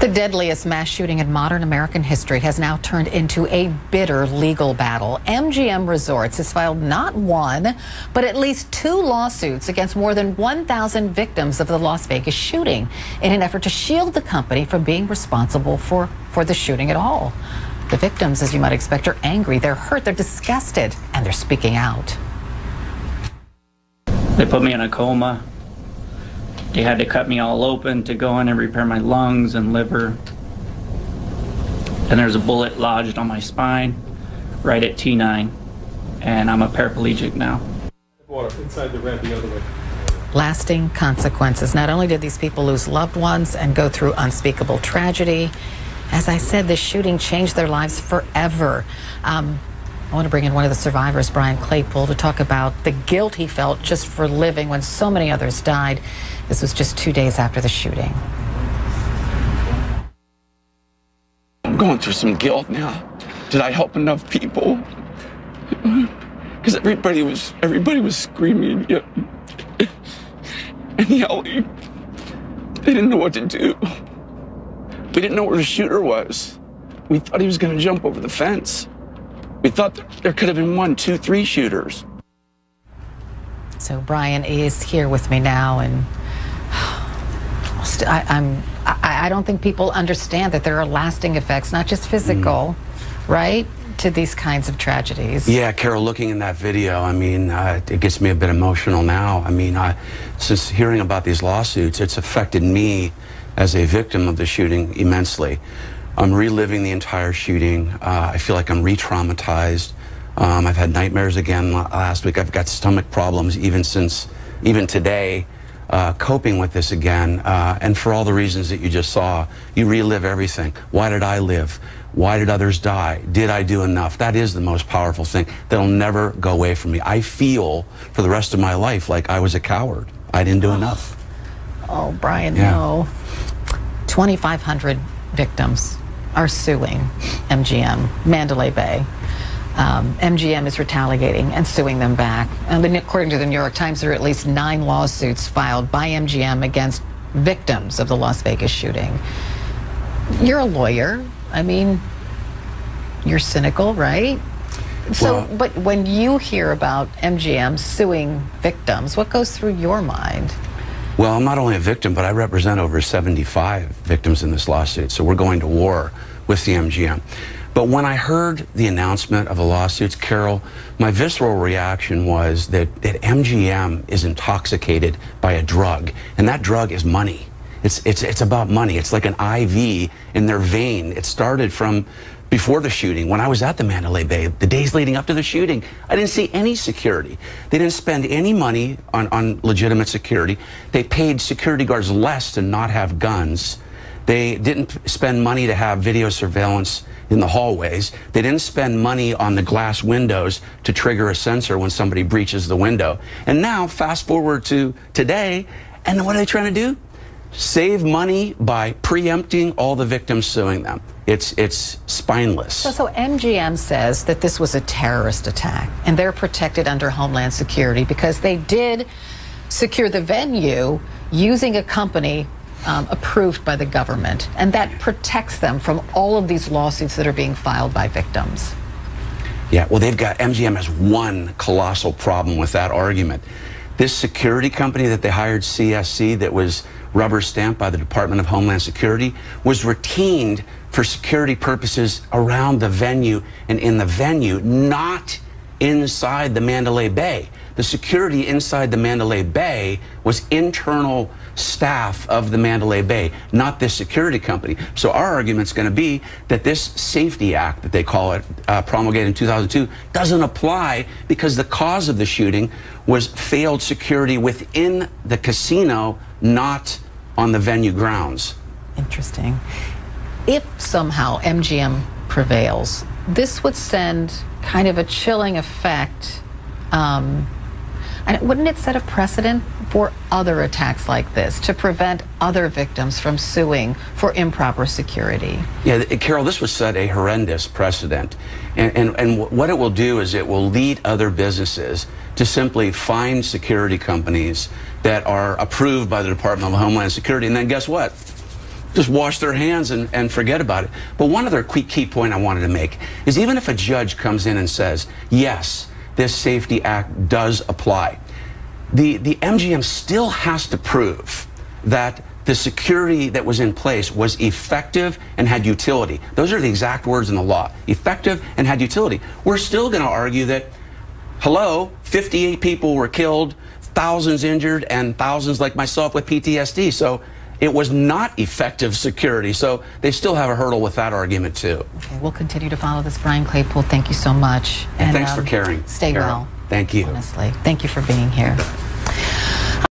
The deadliest mass shooting in modern American history has now turned into a bitter legal battle. MGM Resorts has filed not one, but at least 2 lawsuits against more than 1,000 victims of the Las Vegas shooting in an effort to shield the company from being responsible for the shooting at all. The victims, as you might expect, are angry, they're hurt, they're disgusted, and they're speaking out. They put me in a coma. They had to cut me all open to go in and repair my lungs and liver. And there's a bullet lodged on my spine, right at T9. And I'm a paraplegic now. Inside the red, the other way. Lasting consequences. Not only did these people lose loved ones and go through unspeakable tragedy, as I said, this shooting changed their lives forever. I want to bring in one of the survivors, Claypool, to talk about the guilt he felt just for living when so many others died. This was just 2 days after the shooting. I'm going through some guilt now. Did I help enough people? Because everybody was screaming and yelling. They didn't know what to do. We didn't know where the shooter was. We thought he was going to jump over the fence. We thought there could have been 1, 2, 3 shooters. So Brian is here with me now, and I don't think people understand that there are lasting effects, not just physical, right, to these kinds of tragedies. Yeah, Carol, looking in that video, I mean, it gets me a bit emotional now. I mean, since hearing about these lawsuits, it's affected me as a victim of the shooting immensely. I'm reliving the entire shooting. I feel like I'm re-traumatized. I've had nightmares again last week. I've got stomach problems even today, coping with this again. And for all the reasons that you just saw, you relive everything. Why did I live? Why did others die? Did I do enough? That is the most powerful thing that'll never go away from me. I feel for the rest of my life like I was a coward. I didn't do enough. Oh, Brian, no. 2,500 victims are suing MGM, Mandalay Bay. MGM is retaliating and suing them back. And according to the New York Times, there are at least 9 lawsuits filed by MGM against victims of the Las Vegas shooting. You're a lawyer. I mean, you're cynical, right? So, but when you hear about MGM suing victims, what goes through your mind? Well, I'm not only a victim, but I represent over 75 victims in this lawsuit, so we're going to war with the MGM. But when I heard the announcement of the lawsuits, Carol, my visceral reaction was that MGM is intoxicated by a drug, and that drug is money. It's about money. It's like an IV in their vein. It started from before the shooting. When I was at the Mandalay Bay, the days leading up to the shooting, I didn't see any security. They didn't spend any money on legitimate security. They paid security guards less to not have guns. They didn't spend money to have video surveillance in the hallways. They didn't spend money on the glass windows to trigger a sensor when somebody breaches the window. And now, fast forward to today, and what are they trying to do? Save money by preempting all the victims suing them. It's spineless. So MGM says that this was a terrorist attack, and they're protected under Homeland Security because they did secure the venue using a company approved by the government, and that protects them from all of these lawsuits that are being filed by victims. Yeah, well, MGM has one colossal problem with that argument. This security company that they hired, CSC, that was rubber stamped by the Department of Homeland Security, was retained for security purposes around the venue and in the venue, not inside the Mandalay Bay. The security inside the Mandalay Bay was internal staff of the Mandalay Bay, not this security company. So our argument's going to be that this Safety Act, that they call it, promulgated in 2002, doesn't apply because the cause of the shooting was failed security within the casino, not on the venue grounds. Interesting. If somehow MGM prevails, this would send kind of a chilling effect. And wouldn't it set a precedent for other attacks like this to prevent other victims from suing for improper security? Yeah, Carol, this would set a horrendous precedent. And what it will do is it will lead other businesses to simply find security companies that are approved by the Department of Homeland Security. And then guess what? just wash their hands and forget about it. But one other key point I wanted to make is even if a judge comes in and says, yes, this Safety Act does apply, the MGM still has to prove that the security that was in place was effective and had utility. Those are the exact words in the law. Effective and had utility. We're still going to argue that, hello, 58 people were killed, thousands injured, and thousands like myself with PTSD. So it was not effective security. So they still have a hurdle with that argument, too. Okay, we'll continue to follow this. Brian Claypool, thank you so much. And thanks for caring. Stay Carol. well. Thank you. Honestly. Thank you for being here.